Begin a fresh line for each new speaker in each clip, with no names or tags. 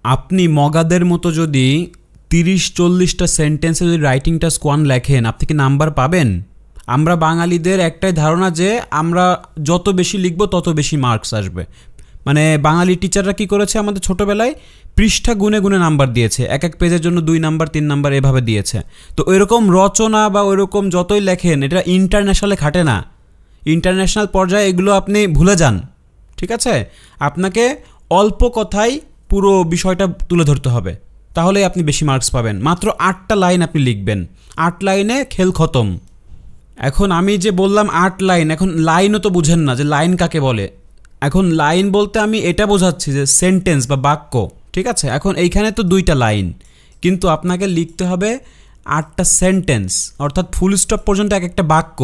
আপনি মগাদের মতো যদি 30-40টা সেন্টেন্সে যদি রাইটিংটা স্কোয়ান লেখেন, আপনি কি নাম্বার পাবেন? আমরা বাঙালিদের একটাই ধারণা যে আমরা যত বেশি লিখব তত বেশি মার্কস আসবে। মানে বাঙালি টিচাররা কি করেছে, আমাদের ছোটোবেলায় পৃষ্ঠা গুনে গুনে নাম্বার দিয়েছে, এক এক পেজের জন্য 2 নাম্বার 3 নাম্বার এভাবে দিয়েছে। তো ওইরকম রচনা বা ওইরকম যতই লেখেন, এটা ইন্টারন্যাশনালে খাটে না। ইন্টারন্যাশনাল পর্যায়ে এগুলো আপনি ভুলে যান, ঠিক আছে? আপনাকে অল্প কথায় পুরো বিষয়টা তুলে ধরতে হবে, তাহলেই আপনি বেশি মার্কস পাবেন। মাত্র 8টা লাইন আপনি লিখবেন, 8 লাইনে খেল খতম। এখন আমি যে বললাম 8 লাইন, এখন লাইনও তো বুঝেন না যে লাইন কাকে বলে। এখন লাইন বলতে আমি এটা বোঝাচ্ছি যে সেন্টেন্স বা বাক্য, ঠিক আছে? এখন এইখানে তো 2টা লাইন, কিন্তু আপনাকে লিখতে হবে 8টা সেন্টেন্স, অর্থাৎ ফুল স্টপ পর্যন্ত এক একটা বাক্য,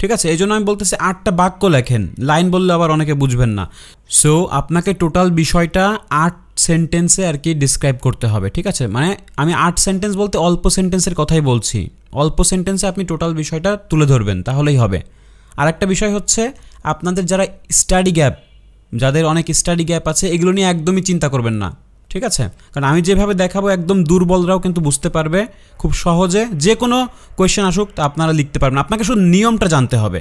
ঠিক আছে? এই জন্য আমি বলতেছি 8টা বাক্য লেখেন, লাইন বললে আবার অনেকে বুঝবেন না। সো আপনাকে টোটাল বিষয়টা 8 সেন্টেন্সে আর কি ডিসক্রাইব করতে হবে, ঠিক আছে? মানে আমি 8 সেন্টেন্স বলতে অল্প সেন্টেন্সের কথাই বলছি। অল্প সেন্টেন্সে আপনি টোটাল বিষয়টা তুলে ধরবেন, তাহলেই হবে। আর একটা বিষয় হচ্ছে, আপনাদের যারা স্টাডি গ্যাপ, যাদের অনেক স্টাডি গ্যাপ আছে, এগুলো নিয়ে একদমই চিন্তা করবেন না, ঠিক আছে? কারণ আমি যেভাবে দেখাবো একদম দুর্বলরাও কিন্তু বুঝতে পারবে খুব সহজে। যে কোনো কোয়েশ্চেন আসুক তা আপনারা লিখতে পারবেন, আপনাকে শুধু নিয়মটা জানতে হবে।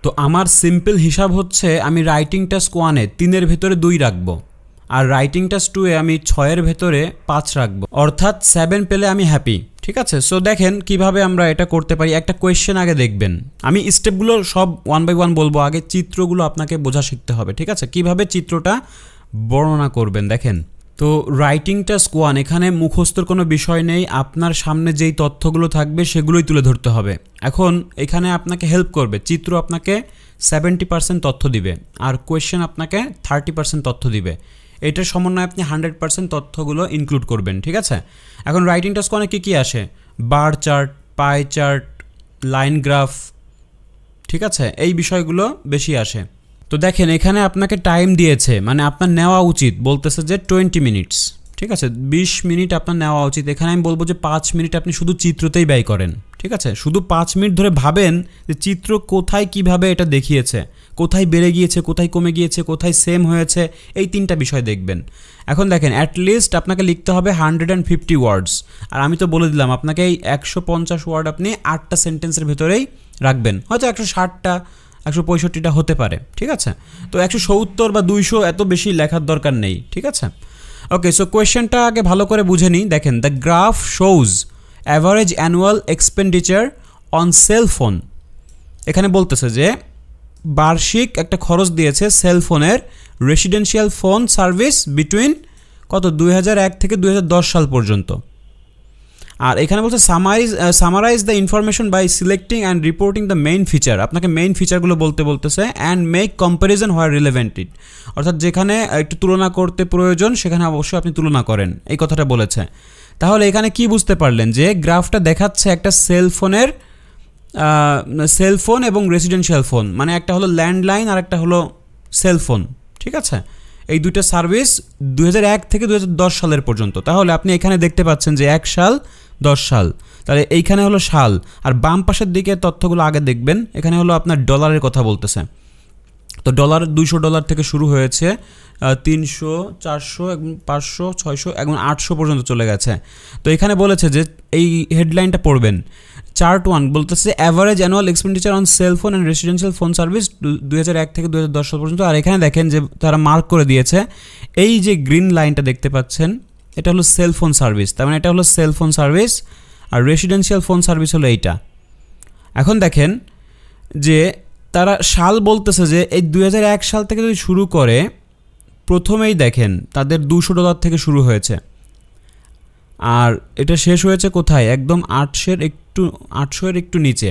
তো আমার সিম্পল হিসাব হচ্ছে, আমি রাইটিং টাস্ক 1-এ 3-এর ভেতরে 2 রাখবো, আর রাইটিং টাস্ক 2-এ আমি 6-এর ভেতরে 5 রাখবো, অর্থাৎ 7 পেলে আমি হ্যাপি, ঠিক আছে? সো দেখেন কিভাবে আমরা এটা করতে পারি। একটা কোয়েশ্চেন আগে দেখবেন, আমি স্টেপগুলো সব 1 বাই 1 বলবো, আগে চিত্রগুলো আপনাকে বোঝা শিখতে হবে, ঠিক আছে? কিভাবে চিত্রটা বর্ণনা করবেন দেখেন। তো রাইটিং টাস্ক 1, এখানে মুখস্থর কোনো বিষয় নেই, আপনার সামনে যেই তথ্যগুলো থাকবে সেগুলোই তুলে ধরতে হবে। এখন এখানে আপনাকে হেল্প করবে, চিত্র আপনাকে 70% তথ্য দিবে, আর কোয়েশ্চেন আপনাকে 30% তথ্য দিবে। এটার সমন্বয়ে আপনি 100% তথ্যগুলো ইনক্লুড করবেন, ঠিক আছে? এখন রাইটিং টাস্ক অনেক কী আসে, bar chart, pie chart, line graph, ঠিক আছে? এই বিষয়গুলো বেশি আসে। তো দেখেন এখানে আপনাকে টাইম দিয়েছে, মানে আপনার নেওয়া উচিত, বলতেছে যে 20 মিনিটস, ঠিক আছে? 20 মিনিট আপনার নেওয়া উচিত। এখানে আমি বলবো যে 5 মিনিট আপনি শুধু চিত্রতেই ব্যয় করেন, ঠিক আছে? শুধু 5 মিনিট ধরে ভাবেন যে চিত্র কোথায় কিভাবে এটা দেখিয়েছে, কোথায় বেড়ে গিয়েছে, কোথায় কমে গিয়েছে, কোথায় সেম হয়েছে, এই 3টা বিষয় দেখবেন। এখন দেখেন অ্যাটলিস্ট আপনাকে লিখতে হবে 150 ওয়ার্ডস, আর আমি তো বলে দিলাম আপনাকে এই 150 ওয়ার্ড আপনি 8টা সেন্টেন্সের ভেতরেই রাখবেন। হয়তো 160টা 165টা হতে পারে, ঠিক আছে? তো 170 বা 200 এত বেশি লেখার দরকার নেই, ঠিক আছে? ওকে, সো কোয়েশ্চেনটা আগে ভালো করে বুঝে নিই। দেখেন, the graph shows average annual expenditure on cell phone. এখানে বলতেছে যে বার্ষিক একটা খরচ দিয়েছে সেলফোনের, রেসিডেন্সিয়াল ফোন সার্ভিস বিটুইন কত 2001 থেকে 2010 সাল পর্যন্ত। আর এখানে বলছে summarize the information by selecting and reporting the main feature. আপনাকে মেইন ফিচারগুলো বলতেছে and make comparison where relevant it, অর্থাৎ যেখানে একটু তুলনা করতে প্রয়োজন সেখানে অবশ্যই আপনি তুলনা করেন, এই কথাটা বলেছে। তাহলে এখানে কি বুঝতে পারলেন যে গ্রাফটা দেখাচ্ছে একটা সেলফোন এবং রেসিডেন্সিয়াল ফোন, মানে একটা হলো ল্যান্ডলাইন আর একটা হলো সেলফোন, ঠিক আছে? এই দুইটা সার্ভিস 2001 থেকে 2010 সালের পর্যন্ত। তাহলে আপনি এখানে দেখতে পাচ্ছেন যে 1 সাল 10 সাল, তাহলে এইখানে হলো সাল, আর বাম পাশের দিকে তথ্যগুলো আগে দেখবেন। এখানে হলো আপনার ডলারের কথা বলতেছে। তো ডলার $200 থেকে শুরু হয়েছে, 300, 400, 500, 600, এখন 800 পর্যন্ত চলে গেছে। তো এখানে বলেছে যে এই হেডলাইনটা পড়বেন। চার্ট 1 বলতেছে average annual expenditure on cellphone and residential phone service 2001 থেকে 2010 সাল পর্যন্ত। আর এখানে দেখেন যে তারা মার্ক করে দিয়েছে, এই যে গ্রিন লাইনটা দেখতে পাচ্ছেন এটা হলো সেলফোন সার্ভিস, তার মানে এটা হলো সেলফোন সার্ভিস, আর রেসিডেন্সিয়াল ফোন সার্ভিস হলো এইটা। এখন দেখেন যে তারা সাল বলতেছে যে এই 2001 সাল থেকে যদি শুরু করে, প্রথমেই দেখেন তাদের $200 থেকে শুরু হয়েছে, আর এটা শেষ হয়েছে কোথায়, একদম 800-এর একটু নিচে।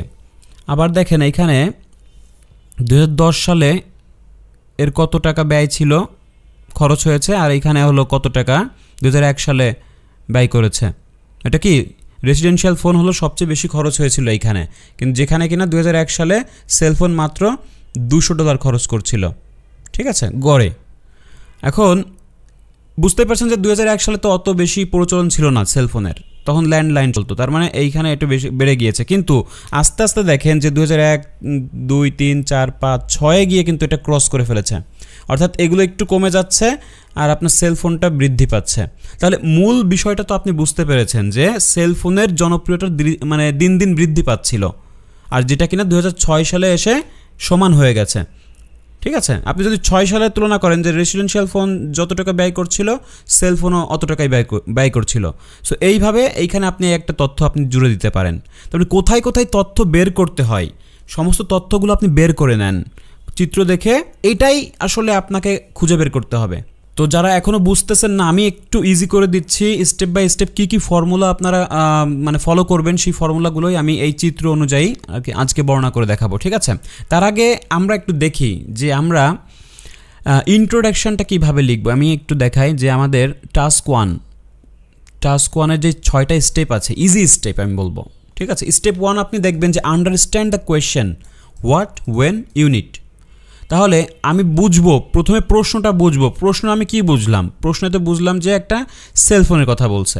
আবার দেখেন এখানে 2010 সালে এর কত টাকা ব্যয় ছিল, খরচ হয়েছে, আর এখানে হলো কত টাকা 2001 সালে ব্যয় করেছে। এটা কি রেসিডেন্সিয়াল ফোন হলো সবচেয়ে বেশি খরচ হয়েছিল এইখানে, কিন্তু যেখানে কিনা 2001 সালে সেলফোন মাত্র $200 খরচ করছিল, ঠিক আছে, গড়ে। এখন বুঝতে পারছেন যে 2001 সালে তো অত বেশি প্রচলন ছিল না সেলফোনের, তখন ল্যান্ডলাইন চলতো, তার মানে এইখানে একটু বেশি বেড়ে গিয়েছে। কিন্তু আস্তে আস্তে দেখেন যে 2001, 2, 3, 4, 5, 6-এ গিয়ে কিন্তু এটা ক্রস করে ফেলেছে, অর্থাৎ এগুলো একটু কমে যাচ্ছে আর আপনার সেলফোনটা বৃদ্ধি পাচ্ছে। তাহলে মূল বিষয়টা তো আপনি বুঝতে পেরেছেন যে সেলফোনের জনপ্রিয়তা মানে দিন দিন বৃদ্ধি পাচ্ছিল, আর যেটা কিনা 2006 সালে এসে সমান হয়ে গেছে। ঠিক আছে, আপনি যদি 6 সালের তুলনা করেন যে রেসিডেন্সিয়াল ফোন যত টাকা ব্যয় করছিল সেলফোনও অত টাকাই ব্যয় করছিল। সো এইভাবে এইখানে আপনি একটা তথ্য আপনি জুড়ে দিতে পারেন। তারপরে কোথায় কোথায় তথ্য বের করতে হয় সমস্ত তথ্যগুলো আপনি বের করে নেন চিত্র দেখে, এটাই আসলে আপনাকে খুঁজে বের করতে হবে। তো যারা এখনও বুঝতেছেন না, আমি একটু ইজি করে দিচ্ছি স্টেপ বাই স্টেপ কী কী ফর্মুলা আপনারা মানে ফলো করবেন, সেই ফর্মুলাগুলোই আমি এই চিত্র অনুযায়ী আজকে বর্ণনা করে দেখাবো। ঠিক আছে, তার আগে আমরা একটু দেখি যে আমরা ইন্ট্রোডাকশনটা কীভাবে লিখবো। আমি একটু দেখাই যে আমাদের টাস্ক ওয়ানের যে 6টা স্টেপ আছে, ইজি স্টেপ আমি বলবো। ঠিক আছে, স্টেপ 1 আপনি দেখবেন যে understand the question what when unit. তাহলে আমি বুঝবো, প্রথমে প্রশ্নটা বুঝবো। প্রশ্ন আমি কি বুঝলাম? প্রশ্নতে বুঝলাম যে একটা সেলফোনের কথা বলছে,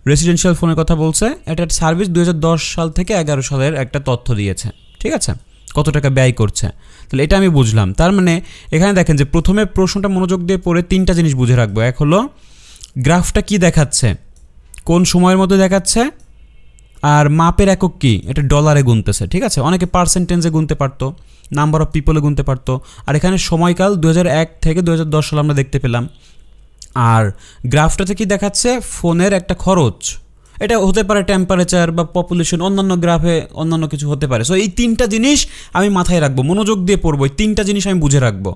রেসিডেন্সিয়াল ফোনের কথা বলছে, এটা সার্ভিস 2010 সাল থেকে 11 সালের একটা তথ্য দিয়েছে। ঠিক আছে, কত টাকা ব্যয় করছে, তাহলে এটা আমি বুঝলাম। তার মানে এখানে দেখেন যে প্রথমে প্রশ্নটা মনোযোগ দিয়ে পড়ে 3টা জিনিস বুঝে রাখবো। এক হলো গ্রাফটা কি দেখাচ্ছে, কোন সময়ের মধ্যে দেখাচ্ছে, আর মাপের একক কি, এটা ডলারে গুনতেছে। ঠিক আছে, অনেকে পার্সেন্টেজে গুনতে পারতো, নাম্বার অফ পিপলে গুনতে পারতো, আর এখানে সময়কাল 2001 থেকে 2010 সাল আমরা দেখতে পেলাম। আর গ্রাফটাতে কি দেখাচ্ছে, ফোনের একটা খরচ, এটা হতে পারে টেম্পারেচার বা পপুলেশন, অন্যান্য গ্রাফে অন্যান্য কিছু হতে পারে। সো এই 3টা জিনিস আমি মাথায় রাখবো, মনোযোগ দিয়ে পড়বো, এই 3টা জিনিস আমি বুঝে রাখবো।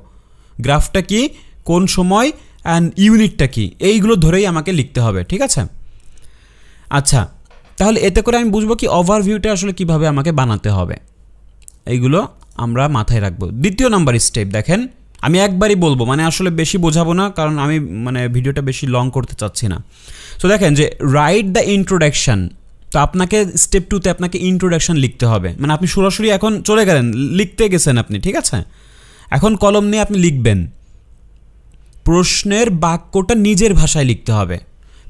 গ্রাফটা কি, কোন সময়, অ্যান্ড ইউনিটটা কি, এইগুলো ধরেই আমাকে লিখতে হবে। ঠিক আছে, আচ্ছা, তাহলে এতে করে আমি বুঝবো কি ওভারভিউটা আসলে কিভাবে আমাকে বানাতে হবে, এইগুলো আমরা মাথায় রাখবো। দ্বিতীয় নাম্বার স্টেপ দেখেন, আমি একবারই বলবো, মানে আসলে বেশি বোঝাবো না, কারণ আমি মানে ভিডিওটা বেশি লং করতে চাচ্ছি না। সো দেখেন যে রাইট দ্য ইন্ট্রোডাকশন, তো আপনাকে স্টেপ 2তে আপনাকে ইন্ট্রোডাকশন লিখতে হবে। মানে আপনি সরাসরি এখন চলে গেলেন, লিখতে গেছেন আপনি। ঠিক আছে, এখন কলম নিয়ে আপনি লিখবেন। প্রশ্নের বাক্যটা নিজের ভাষায় লিখতে হবে।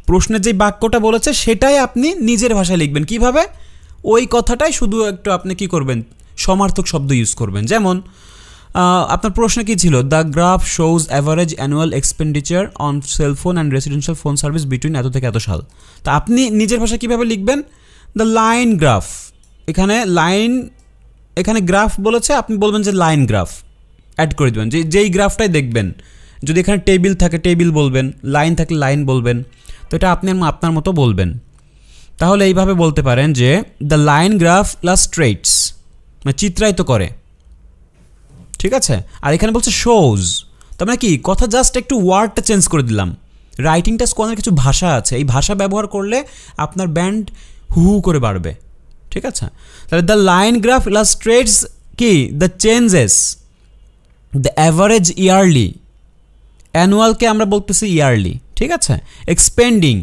প্রশ্নের যে বাক্যটা বলেছে সেটাই আপনি নিজের ভাষায় লিখবেন। কিভাবে? ওই কথাটাই শুধু একটু আপনি কি করবেন, সমার্থক শব্দ ইউজ করবেন। যেমন আপনার প্রশ্ন কি ছিল, the graph shows average annual expenditure on cellphone and residential phone service between এত থেকে এত সাল। তা আপনি নিজের ভাষায় কীভাবে লিখবেন, দ্য লাইন গ্রাফ, এখানে গ্রাফ বলেছে, আপনি বলবেন যে লাইন গ্রাফ অ্যাড করে দেবেন, যেই গ্রাফটাই দেখবেন। যদি এখানে টেবিল থাকে টেবিল বলবেন, লাইন থাকলে লাইন বলবেন। তো এটা আপনি আপনার মতো বলবেন। তাহলে এইভাবে বলতে পারেন যে দ্য লাইন গ্রাফ ইলাস্ট্রেটস, মানে চিত্রায়িত করে। ঠিক আছে, আর এখানে বলছে শোজ, তার মানে কি, কথা জাস্ট একটু ওয়ার্ডটা চেঞ্জ করে দিলাম। রাইটিংটা স্কোয়ানের কিছু ভাষা আছে, এই ভাষা ব্যবহার করলে আপনার ব্যান্ড হু হু করে বাড়বে। ঠিক আছে, তাহলে দ্য লাইন গ্রাফ ইলাস্ট্রেটস কি, the changes, the average yearly, অ্যানুয়ালকে আমরা বলতেছি ইয়ারলি। ঠিক আছে, expending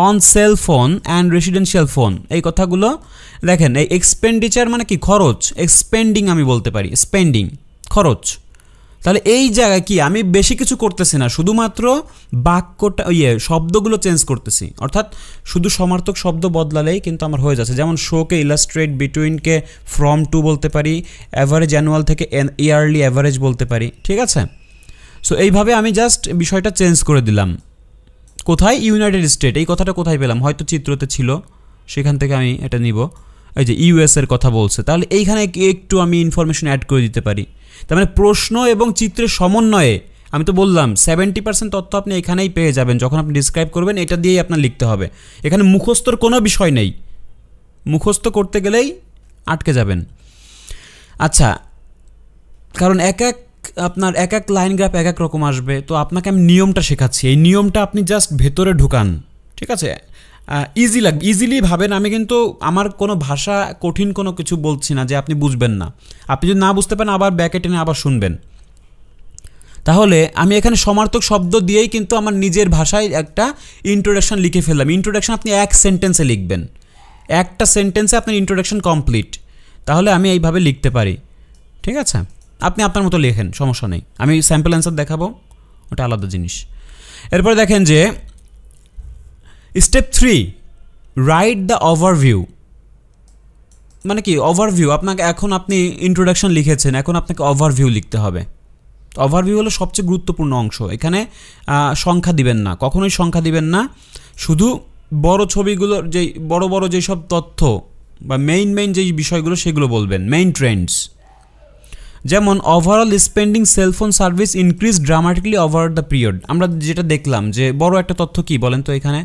on cell phone and residential phone, এই কথাগুলো দেখেন। এই এক্সপেন্ডিচার মানে কি, খরচ। এক্সপেন্ডিং আমি বলতে পারি, স্পেন্ডিং খরচ। তাহলে এই জায়গায় কি, আমি বেশি কিছু করতেছি না, শুধুমাত্র বাক্যটা শব্দগুলো চেঞ্জ করতেছি। অর্থাৎ শুধু সমার্থক শব্দ বদলালেই কিন্তু আমার হয়ে যাচ্ছে। যেমন শোকে ইলাস্ট্রেট, বিটুইনকে ফ্রম টু বলতে পারি, অ্যাভারেজ অ্যানুয়াল থেকে ইয়ারলি অ্যাভারেজ বলতে পারি। ঠিক আছে, সো এইভাবে আমি জাস্ট বিষয়টা চেঞ্জ করে দিলাম। কোথায়, ইউনাইটেড স্টেট, এই কথাটা কোথায় পেলাম, হয়তো চিত্রতে ছিল, সেখান থেকে আমি এটা নিব। এই যে ইউএসের কথা বলছে, তাহলে এইখানে একটু আমি ইনফরমেশন অ্যাড করে দিতে পারি। তার মানে প্রশ্ন এবং চিত্রের সমন্বয়ে, আমি তো বললাম 70% তথ্য আপনি এখানেই পেয়ে যাবেন। যখন আপনি ডিসক্রাইব করবেন এটা দিয়েই আপনার লিখতে হবে। এখানে মুখস্থর কোনো বিষয় নেই, মুখস্থ করতে গেলেই আটকে যাবেন। আচ্ছা, কারণ আপনার এক এক লাইন গ্রাফ এক এক রকম আসবে, তো আপনাকে আমি নিয়মটা শেখাচ্ছি, এই নিয়মটা আপনি জাস্ট ভেতরে ঢুকান। ঠিক আছে, ইজিলি ভাবেন। আমি কিন্তু আমার কোনো ভাষা কঠিন কোনো কিছু বলছি না যে আপনি বুঝবেন না। আপনি যদি না বুঝতে পারেন আবার ব্যাকে টেনে আবার শুনবেন। তাহলে আমি এখানে সমার্থক শব্দ দিয়েই কিন্তু আমার নিজের ভাষায় একটা ইন্ট্রোডাকশন লিখে ফেললাম। ইন্ট্রোডাকশন আপনি এক সেন্টেন্সে লিখবেন, একটা সেন্টেন্সে আপনার ইন্ট্রোডাকশন কমপ্লিট। তাহলে আমি এইভাবে লিখতে পারি। ঠিক আছে, আপনি আপনার মতো লেখেন, সমস্যা নেই। আমি স্যাম্পল অ্যান্সার দেখাবো, ওটা আলাদা জিনিস। এরপরে দেখেন যে স্টেপ 3, রাইট দ্য ওভারভিউ। মানে কি ওভারভিউ, আপনাকে এখন আপনি ইন্ট্রোডাকশন লিখেছেন, এখন আপনাকে ওভারভিউ লিখতে হবে। ওভারভিউ হলো সবচেয়ে গুরুত্বপূর্ণ অংশ। এখানে সংখ্যা দিবেন না, কখনোই সংখ্যা দিবেন না, শুধু বড় ছবিগুলোর যেই বড় বড় যেসব তথ্য বা মেইন যেই বিষয়গুলো সেগুলো বলবেন, মেইন ট্রেন্ডস। যেমন overall spending cellphone service increase dramatically over the period. আমরা যেটা দেখলাম যে বড় একটা তথ্য কি বলেন তো, এখানে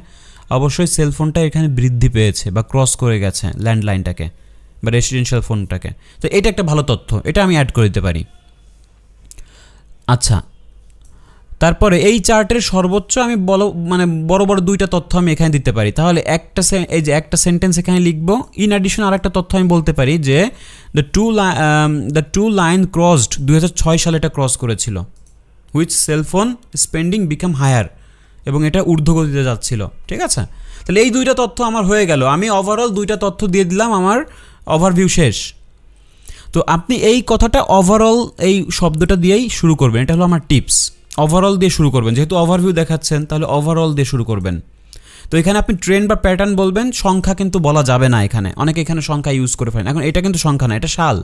অবশ্যই সেলফোনটা এখানে বৃদ্ধি পেয়েছে বা ক্রস করে গেছে ল্যান্ডলাইনটাকে বা রেসিডেন্সিয়াল ফোনটাকে। তো এটা একটা ভালো তথ্য, এটা আমি অ্যাড করে দিতে পারি। আচ্ছা, তারপরে এই চার্টের সর্বোচ্চ আমি বড় বড় দুইটা তথ্য আমি এখানে দিতে পারি। তাহলে এই যে একটা সেন্টেন্স এখানে লিখবো। ইন অ্যাডিশন আর একটা তথ্য আমি বলতে পারি যে দ্য টু লাইন ক্রসড 2006 সালে এটা ক্রস করেছিল, which cellphone spending become higher, এবং এটা ঊর্ধ্বগতিতে যাচ্ছিল। ঠিক আছে, তাহলে এই দুইটা তথ্য আমার হয়ে গেল। আমি ওভারঅল দুইটা তথ্য দিয়ে দিলাম, আমার ওভারভিউ শেষ। তো আপনি এই কথাটা ওভারঅল এই শব্দটা দিয়েই শুরু করবেন, এটা হলো আমার টিপস। ওভারঅল দিয়ে শুরু করবেন, যেহেতু ওভারভিউ দেখাচ্ছেন তাহলে ওভারঅল দিয়ে শুরু করবেন। তো এখানে আপনি ট্রেন্ড বা প্যাটার্ন বলবেন, সংখ্যা কিন্তু বলা যাবে না এখানে, অনেকে এখানে সংখ্যা ইউজ করে ফেলেন। এখন এটা কিন্তু সংখ্যা না, এটা সাল।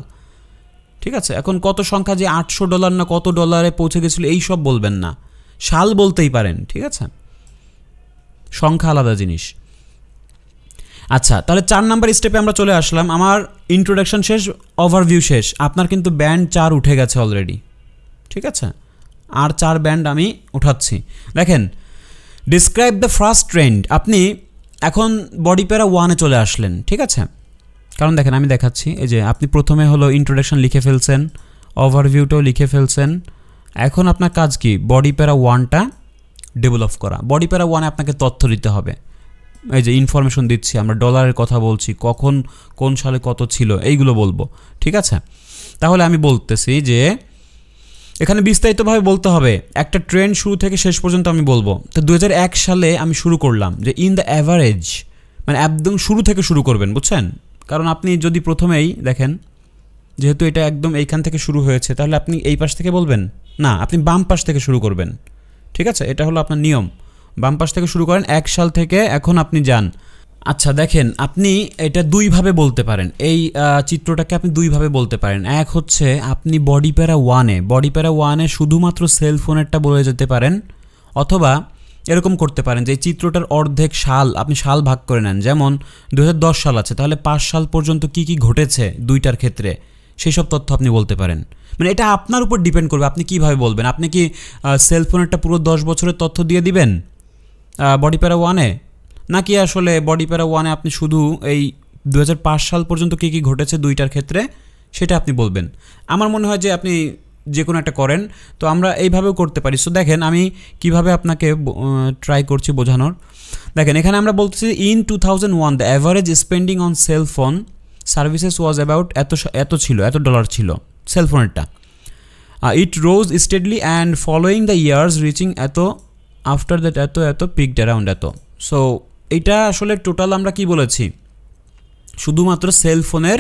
ঠিক আছে, এখন কত সংখ্যা যে $800 না কত ডলারে পৌঁছে গেছিলো এইসব বলবেন না, সাল বলতেই পারেন। ঠিক আছে, সংখ্যা আলাদা জিনিস। আচ্ছা, তাহলে 4 নাম্বার স্টেপে আমরা চলে আসলাম। আমার ইন্ট্রোডাকশন শেষ, ওভারভিউ শেষ। আপনার কিন্তু ব্যান্ড 4 উঠে গেছে অলরেডি। ঠিক আছে, আর 4 ব্যান্ড আমি উঠাচ্ছি। দেখেন, ডিসক্রাইব দ্য ফার্স্ট ট্রেন্ড। আপনি এখন বডি প্যারা 1-এ চলে আসলেন। ঠিক আছে, কারণ দেখেন আমি দেখাচ্ছি, এই যে আপনি প্রথমে হলো ইন্ট্রোডাকশন লিখে ফেলছেন, ওভারভিউটাও লিখে ফেলছেন। এখন আপনার কাজ কি? বডি প্যারা 1টা ডেভেলপ করা। বডি প্যারা 1-এ আপনাকে তথ্য দিতে হবে। এই যে ইনফরমেশন দিচ্ছি, আমরা ডলারের কথা বলছি, কখন কোন সালে কত ছিল এইগুলো বলবো। ঠিক আছে, তাহলে আমি বলতেছি যে এখানে বিস্তারিতভাবে বলতে হবে, একটা ট্রেন্ড শুরু থেকে শেষ পর্যন্ত আমি বলবো। তো 2001 সালে আমি শুরু করলাম যে ইন দ্য অ্যাভারেজ, মানে একদম শুরু থেকে শুরু করবেন, বুঝছেন? কারণ আপনি যদি প্রথমেই দেখেন, যেহেতু এটা একদম এইখান থেকে শুরু হয়েছে, তাহলে আপনি এই পাশ থেকে বলবেন না, আপনি বাম পাশ থেকে শুরু করবেন। ঠিক আছে, এটা হলো আপনার নিয়ম, বাম পাশ থেকে শুরু করেন 1 সাল থেকে এখন আপনি যান। আচ্ছা দেখেন, আপনি এটা দুইভাবে বলতে পারেন, এই চিত্রটাকে আপনি দুইভাবে বলতে পারেন। এক হচ্ছে আপনি বডি প্যারা 1-এ শুধুমাত্র সেলফোনেরটা বলে যেতে পারেন, অথবা এরকম করতে পারেন যে এই চিত্রটার অর্ধেক সাল আপনি সাল ভাগ করে নেন। যেমন 2010 সাল আছে, তাহলে 5 সাল পর্যন্ত কি ঘটেছে দুইটার ক্ষেত্রে, সেই সব তথ্য আপনি বলতে পারেন। মানে এটা আপনার উপর ডিপেন্ড করবে আপনি কিভাবে বলবেন। আপনি কি সেলফোনেরটা পুরো 10 বছরের তথ্য দিয়ে দিবেন বডি প্যারা 1-এ, নাকি আসলে বডি প্যারা 1-এ আপনি শুধু এই 2005 সাল পর্যন্ত কী ঘটেছে দুইটার ক্ষেত্রে সেটা আপনি বলবেন। আমার মনে হয় যে আপনি যে কোনো একটা করেন, তো আমরা এইভাবেও করতে পারি। সো দেখেন আমি কিভাবে আপনাকে ট্রাই করছি বোঝানোর। দেখেন এখানে আমরা বলতেছি in 2001 the average spending on cell phone services was about এত ছিল, $1 ছিল সেলফোনেরটা। It rose steadily and following the years reaching এত, আফটার দ্যাট এত পিকড অ্যারাউন্ড এত। সো এইটা আসলে টোটাল আমরা কি বলেছি, শুধুমাত্র সেলফোনের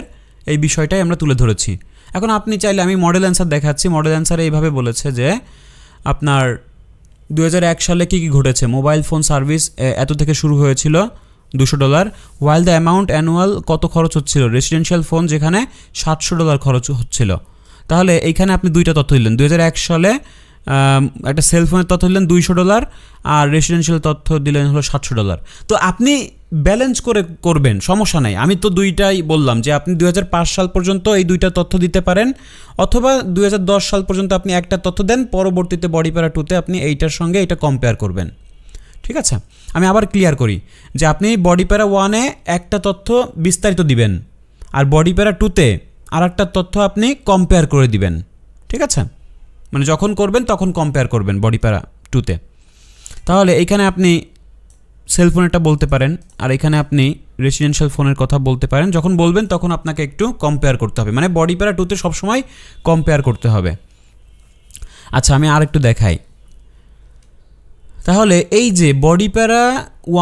এই বিষয়টাই আমরা তুলে ধরেছি। এখন আপনি চাইলে আমি মডেল অ্যান্সার দেখাচ্ছি। মডেল অ্যান্সারে এইভাবে বলেছে যে আপনার 2001 সালে কী ঘটেছে, মোবাইল ফোন সার্ভিস এত থেকে শুরু হয়েছিল $200, ওয়াইল দ্য অ্যামাউন্ট অ্যানুয়াল কত খরচ হচ্ছিল, রেসিডেন্সিয়াল ফোন যেখানে $700 খরচ হচ্ছিল। তাহলে এইখানে আপনি দুইটা তথ্য দিলেন, 2001 সালে একটা সেলফোনের তথ্য দিলেন $200 আর রেসিডেন্সিয়াল তথ্য দিলেন হলো $700। তো আপনি ব্যালেন্স করে করবেন, সমস্যা নাই। আমি তো দুইটাই বললাম যে আপনি 2005 সাল পর্যন্ত এই দুইটা তথ্য দিতে পারেন, অথবা 2010 সাল পর্যন্ত আপনি একটা তথ্য দেন, পরবর্তীতে বডি প্যারা 2-তে আপনি এইটার সঙ্গে এটা কম্পেয়ার করবেন। ঠিক আছে, আমি আবার ক্লিয়ার করি যে আপনি বডি প্যারা 1-এ একটা তথ্য বিস্তারিত দিবেন, আর বডি প্যারা 2-তে আর একটা তথ্য আপনি কম্পেয়ার করে দিবেন। ঠিক আছে, মানে যখন করবেন তখন কম্পেয়ার করবেন বডি প্যারা 2-তে। তাহলে এইখানে আপনি সেলফোনেরটা বলতে পারেন, আর এখানে আপনি রেসিডেন্সিয়াল ফোনের কথা বলতে পারেন। যখন বলবেন তখন আপনাকে একটু কম্পেয়ার করতে হবে, মানে বডি প্যারা 2-তে সবসময় কম্পেয়ার করতে হবে। আচ্ছা আমি আর একটু দেখাই। তাহলে এই যে বডি প্যারা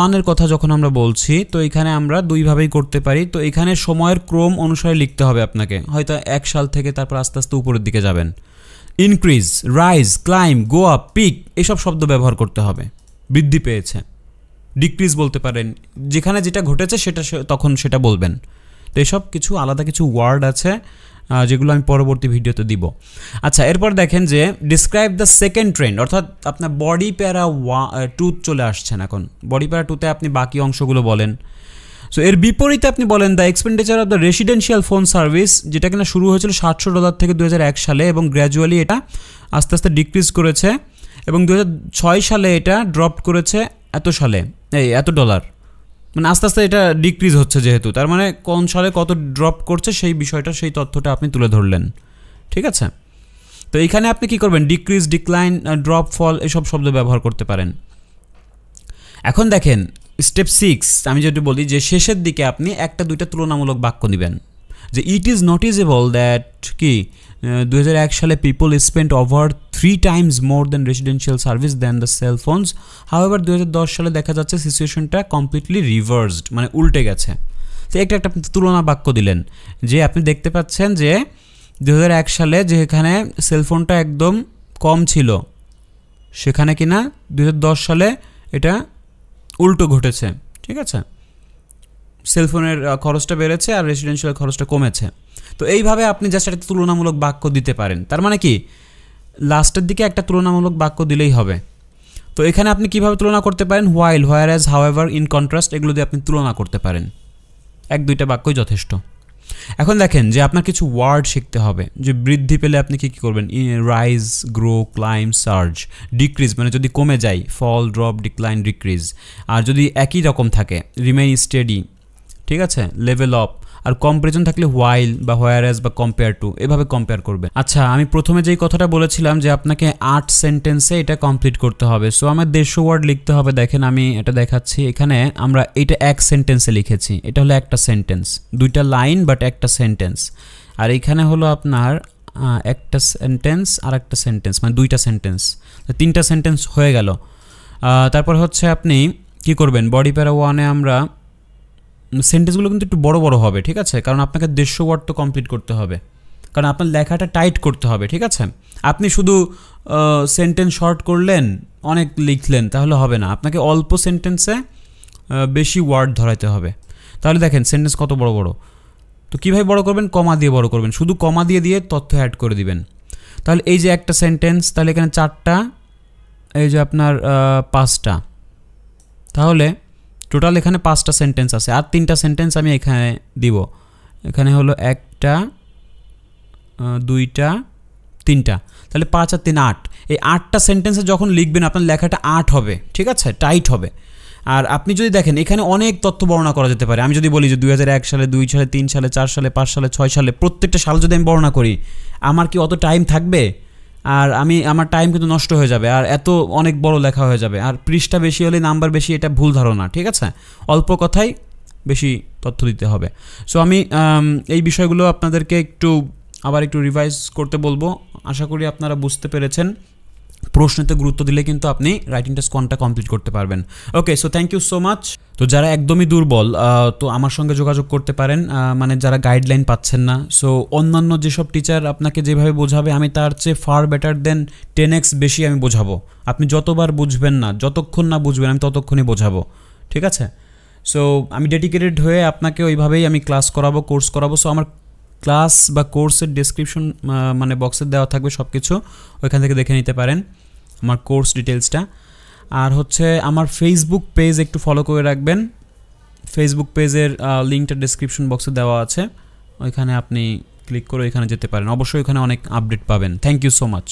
1-এর কথা যখন আমরা বলছি, তো এখানে আমরা দুইভাবেই করতে পারি। তো এখানে সময়ের ক্রম অনুসারে লিখতে হবে আপনাকে, হয়তো 1 সাল থেকে তারপর আস্তে আস্তে উপরের দিকে যাবেন। Increase, rise, climb, go up, peak এসব শব্দ ব্যবহার করতে হবে। বৃদ্ধি পেয়েছে, ডিক্রিজ বলতে পারেন, যেখানে যেটা ঘটেছে সেটা তখন সেটা বলবেন। তো এসব কিছু আলাদা কিছু ওয়ার্ড আছে যেগুলো আমি পরবর্তী ভিডিওতে দিব। আচ্ছা, এরপর দেখেন যে ডিসক্রাইব দ্য সেকেন্ড ট্রেন্ড, অর্থাৎ আপনার বডি প্যারা 2 চলে আসছেন। এখন বডি প্যারা 2তে আপনি বাকি অংশগুলো বলেন। সো এর বিপরীতে আপনি বলেন the expenditure of the residential phone service, যেটা কিনা শুরু হয়েছিল $700 থেকে 2001 সালে এবং গ্র্যাজুয়ালি এটা আস্তে আস্তে ডিক্রিজ করেছে এবং 2006 সালে এটা ড্রপ করেছে এত ডলার, মানে আস্তে আস্তে এটা ডিক্রিজ হচ্ছে যেহেতু, তার মানে কোন সালে কত ড্রপ করছে সেই বিষয়টা, সেই তথ্যটা আপনি তুলে ধরলেন। ঠিক আছে, তো এইখানে আপনি কি করবেন, ডিক্রিজ, ডিক্লাইন, ড্রপ, ফল এসব শব্দ ব্যবহার করতে পারেন। এখন দেখেন স্টেপ 6, আমি যেটা বলি যে শেষের দিকে আপনি 1-2টা তুলনামূলক বাক্য দিবেন, যে ইট ইজ নোটিসেবল দ্যাট কি 2001 সালে people spent over 3 times more than residential service than the cell phones, however 2010 সালে দেখা যাচ্ছে সিচুয়েশনটা কমপ্লিটলি রিভার্সড, মানে উল্টে গেছে। তো একটা তুলনা বাক্য দিলেন যে আপনি দেখতে পাচ্ছেন যে 2001 সালে যেখানে সেলফোনটা একদম কম ছিল সেখানে কিনা 2010 সালে এটা উল্টো ঘটেছে। ঠিক আছে, সেলফোনের খরচটা বেড়েছে আর রেসিডেন্সিয়াল খরচটা কমেছে। তো এইভাবে আপনি জাস্ট একটা তুলনামূলক বাক্য দিতে পারেন, তার মানে কি লাস্টের দিকে একটা তুলনামূলক বাক্য দিলেই হবে। তো এখানে আপনি কিভাবে তুলনা করতে পারেন, হোয়াইল, হোয়ারএজ, হাউএভার, ইন কন্ট্রাস্ট, এগুলো দিয়ে আপনি তুলনা করতে পারেন। 1-2টা বাক্যই যথেষ্ট। এখন দেখেন যে আপনার কিছু ওয়ার্ড শিখতে হবে, যে বৃদ্ধি পেলে আপনি কী করবেন, rise, grow, climb, surge. Decrease মানে যদি কমে যায়, ফল, ড্রপ, ডিক্লাইন, ডিক্রিজ। আর যদি একই রকম থাকে, রিমেইন স্টেডি। ঠিক আছে, লেভেল আপ। আর কম্পারিজন থাকলে হোয়াইল বা হোয়ারএজ বা কম্পেয়ার টু, এভাবে কম্পেয়ার করবে। আচ্ছা, আমি প্রথমে যেই কথাটা বলেছিলাম যে আপনাকে 8 সেন্টেন্সে এটা কমপ্লিট করতে হবে। সো আমার 150 ওয়ার্ড লিখতে হবে। দেখেন আমি এটা দেখাচ্ছি, এখানে আমরা এটা 1 সেন্টেন্সে লিখেছি, এটা হলো একটা সেন্টেন্স, 2টা লাইন বাট একটা সেন্টেন্স। আর এইখানে হলো আপনার একটা সেন্টেন্স আর একটা সেন্টেন্স, মানে 2টা সেন্টেন্স, 3টা সেন্টেন্স হয়ে গেল। তারপর হচ্ছে আপনি কি করবেন, বডি প্যারা 1-এ আমরা সেন্টেন্সগুলো কিন্তু একটু বড় বড় হবে। ঠিক আছে, কারণ আপনাকে 150 ওয়ার্ড তো কমপ্লিট করতে হবে, কারণ আপনার লেখাটা টাইট করতে হবে। ঠিক আছে, আপনি শুধু সেন্টেন্স শর্ট করলেন, অনেক লিখলেন, তাহলে হবে না। আপনাকে অল্প সেন্টেন্সে বেশি ওয়ার্ড ধরাইতে হবে। তাহলে দেখেন সেন্টেন্স কত বড় বড়। তো কীভাবে বড় করবেন, কমা দিয়ে বড় করবেন, শুধু কমা দিয়ে তথ্য অ্যাড করে দিবেন। তাহলে এই যে একটা সেন্টেন্স, তাহলে এখানে 4টা, এই যে আপনার 5টা, তাহলে টোটাল এখানে 5টা সেন্টেন্স আছে। আর 3টা সেন্টেন্স আমি এখানে দিব। এখানে হলো 1টা, 2টা, 3টা, তাহলে 5 আর 3 8। এই 8টা সেন্টেন্সে যখন লিখবেন আপনার লেখাটা 8 হবে। ঠিক আছে, টাইট হবে। আর আপনি যদি দেখেন এখানে অনেক তথ্য বর্ণনা করা যেতে পারে। আমি যদি বলি যে 2001 সালে, 2 সালে, 3 সালে, 4 সালে, 5 সালে, 6 সালে, প্রত্যেকটা সাল যদি আমি বর্ণনা করি, আমার কি অত টাইম থাকবে? আর আমার টাইম কিন্তু নষ্ট হয়ে যাবে, আর এত অনেক বড় লেখা হয়ে যাবে, আর পৃষ্ঠা বেশি হলে নাম্বার বেশি, এটা ভুল ধারণা। ঠিক আছে, অল্প কথাই বেশি তথ্য দিতে হবে। সো আমি এই বিষয়গুলো আপনাদেরকে আবার একটু রিভাইজ করতে বলবো। আশা করি আপনারা বুঝতে পেরেছেন। প্রশ্নতে গুরুত্ব দিলে কিন্তু আপনি রাইটিং টেস্ট কোনটা কমপ্লিট করতে পারবেন। Okay, so thank you so much. তো যারা একদমই দুর্বল, তো আমার সঙ্গে যোগাযোগ করতে পারেন, মানে যারা গাইডলাইন পাচ্ছেন না। সো অন্যান্য যেসব টিচার আপনাকে যেভাবে বোঝাবে, আমি তার চেয়ে ফার বেটার দেন 10x বেশি আমি বোঝাবো। আপনি যতবার বুঝবেন না, যতক্ষণ না বুঝবেন, আমি ততক্ষণই বোঝাবো। ঠিক আছে, সো আমি ডেডিকেটেড হয়ে আপনাকে ওইভাবেই আমি ক্লাস করাবো, কোর্স করাবো। সো আমার ক্লাস বা কোর্সের ডেসক্রিপশন মানে বক্সে দেওয়া থাকবে সব কিছু, ওইখান থেকে দেখে নিতে পারেন আমার কোর্স ডিটেলসটা। আর হচ্ছে আমার ফেসবুক পেজ একটু ফলো করে রাখবেন। ফেসবুক পেজের লিঙ্কটা ডেসক্রিপশন বক্সে দেওয়া আছে, ওইখানে আপনি ক্লিক করে ওইখানে যেতে পারেন। অবশ্যই ওইখানে অনেক আপডেট পাবেন। Thank you so much.